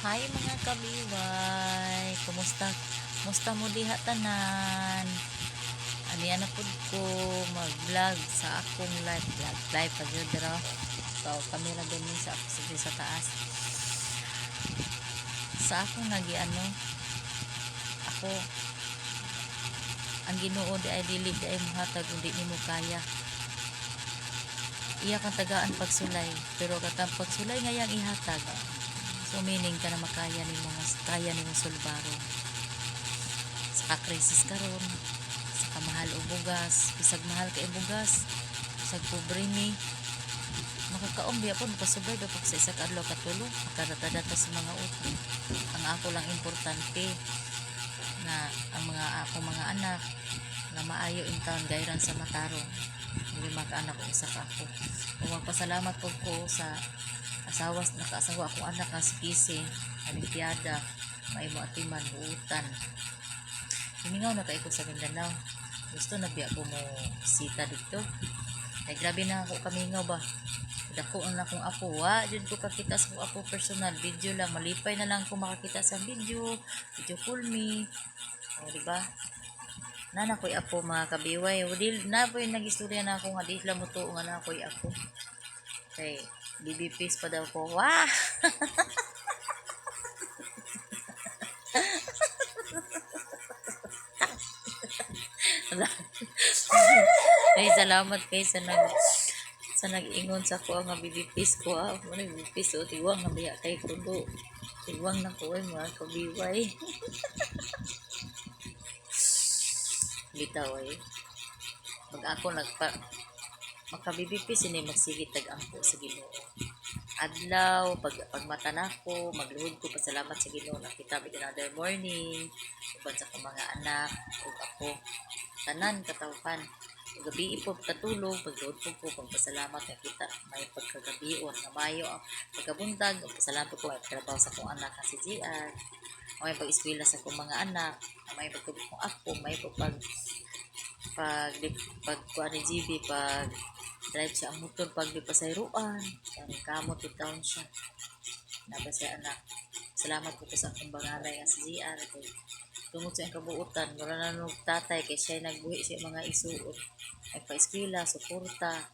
Hi mga kabiway, kumusta? Kumusta mo diha tanan? Ani ana pud ko mag-vlog sa akong live pag yun dira. So kamera din sa ako sa taas. Sa akong ako ang Ginoo di ay dili di ay mohatag kundi nimo kaya. Iya kang tagaan pagsulay, pero katang pagsulay ngayang ihatag. So meaning ka na makaya nimo mas kaya nimo sulbaron. Sa krisis karon, sa kamahal og bugas, bisag mahal kay bugas, bisag pobre ni, makakaon biya po makasubay ba pag sa isa ka adlaw katulo, makadata-data sa mga utang. Ang ako lang importante na ang mga anak na maayo in town gayran sa matarong. Hindi maka-anak ko isa ka ako. Magpasalamat po ko sa nakaasawa akong anak nga si Kisi, Olimpiada, may mo atiman, buutan. Hiningaw na kayo sa Mindanao. Gusto na biya ko mo sita dito. Ay grabe na ako kamingaw ba. Dako ang akong apo. Diyan ko kakita sa akong apo personal. Video lang. Malipay na lang ko makakita sa video. Video call me. O diba? Na ko'y apo mga kabiway. Na po yung nag-istorya na ako nga. Di sila mo to nga na ko'y apo. Okay. BBPs pa daw ko. Wah! Ay, salamat kay sa nag-ingon sa ko nga bibipis ko mo na bibipis o tiwang na biya kay kundo tiwang na ko ay mga kabiway bitaw ay mag ako makabibipis ini magsigit tag angko sa Ginoo adlaw pagmata nako magluhod ko pasalamat sa Ginoo nakita mi another morning uban sa akong mga anak ug ako tanan katawhan gabi po katulog pagluhod ko pagpasalamat na kita may pagkagabion na mayo ang pagkabuntag pasalamat ko ay trabaho sa akong anak si GR may pag-eskwela sa akong mga anak may pagtubok ko ako may pag kuha ni GB pag drive siya ang motor pag di pasayruan ang kamot yung taon siya nabasay anak salamat po sa akong bangalay nga si GR tungod sa kabuutan mura na nung tatay kay siya nagbuhi siya mga isuot ay pa-eskwela, suporta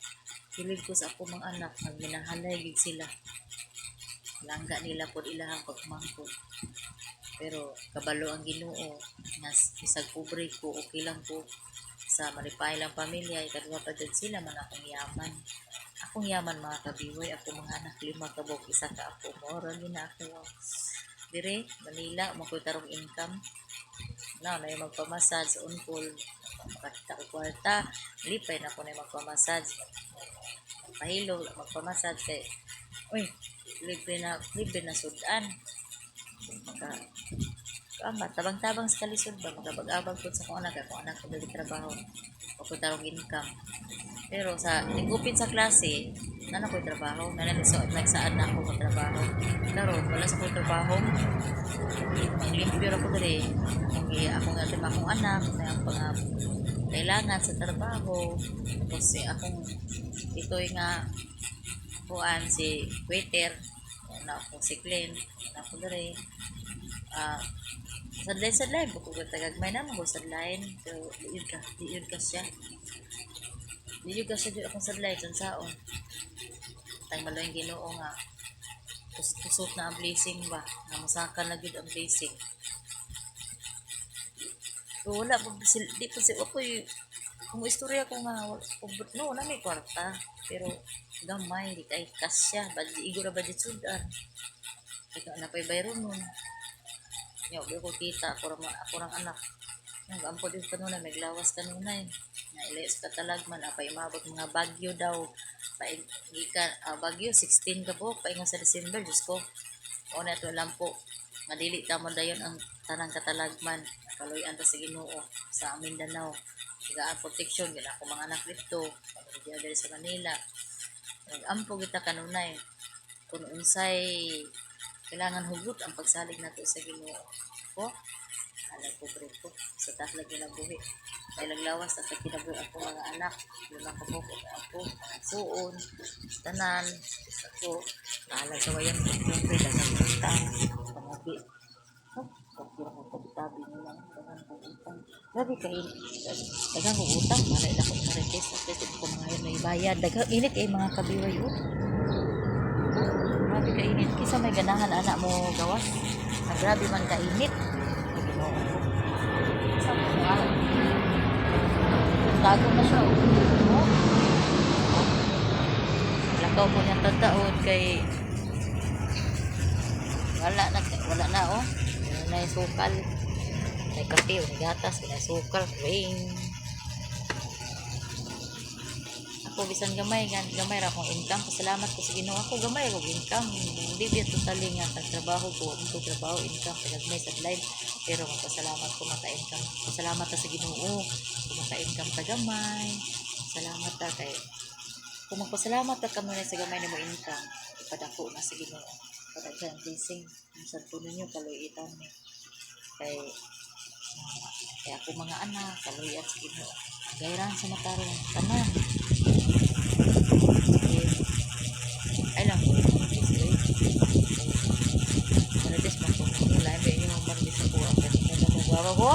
hilig ko sa akong mga anak nagminahalay gid sila langga nila po ilahang pagmangkod pero kabalo ang Ginoo nga isag pobre ko okay lang po sa malipay lang pamilya ikadwa pa dyan sila man akong yaman mga kabiway ako mga anak 5 kabog isa ka ako moro gina ako dire Manila makoy tarong income na yung magpamassage on call makakita ko kwarta lipay na ko na magpamassage magpahilo magpamassage kay uy libre na sudan maka tabang-tabang sa kalisod ba magabag-abag po sa kung anak ko dali trabaho papuntarong income pero sa nagupit sa klase na ko'y trabaho nagsaan na ako magtrabaho karon wala sa ko'y trabaho maglimpyo ako dali ako nga din akong anak na ang kailangan sa trabaho kasi akong ito'y nga buwan si waiter na ako si Glenn na ako dali sadlay buko ko tagagmay na mo sadlayin pero diyon ka siya di akong sadlay saon tang maloy Ginoo nga kusot na ang blessing ba na masaka na gud ang blessing so wala po di pa si ako'y kung istorya ko nga no na may kwarta pero gamay di kay kasya badi igura ba di sudan kaya na pay bayro nun yo ko kita ako rang anak ang ampo din kanuna naglawas kanuna nga ilayas ka talagman apay mabot mga bagyo daw gikan bagyo 16 ka po paingon sa December Diyos ko o na ito lang po madili tamo dayon ang tanang katalagman nakaloyan ta sa Ginoo sa Mindanao sigaan protection gina ako mga anak dito pamilya diri sa Manila nag-ampo kita kanunay kung unsay kailangan hugot ang pagsalig nato sa Ginoo ko alam ko ko sa tahlag na buhi may laglawas at kinabuhi ako mga anak lima ka po ako suon tanan ako alam sa wayan ko dagang utang gabi. Oh, kaya ko tabi-tabi nila. Dagang kong utang. Grabe kayo. Dagang kong utang. Malay lang kong marites. At least ito mga yun may bayad. Dagang init kayo mga kabiway. Oh. Grabe kainit. Kisa may ganahan anak mo gawas. Na grabe man kainit. Ay, ginoo ko. Kisa mo nga. Tago na siya. Oh. Lakaw ko niyang tataon kay wala na oh. Wala na yung sukal. May kape, may gatas, may sukal, rain. Ako bisan gamay ra akong income. Pasalamat ko sa Ginoo ako gamay ko income. Hindi biya totally nga trabaho ko, ang trabaho income pinagmay sa life. Pero magpasalamat ko mata income. Pasalamat ta sa Ginoo. Kung mata income ta gamay. Salamat ta kay kung magpasalamat ka kamo sa gamay na mo income, ipadako na sa Ginoo. Padaghan blessing. Sa puno niyo kaluitan ni. Kaya ako mga anak, kaluian sa Ginoo. Gayran sa matarong tanan. Ay lang. Marites man ko. Lain ba inyo marites ako. Ang magwawa ko.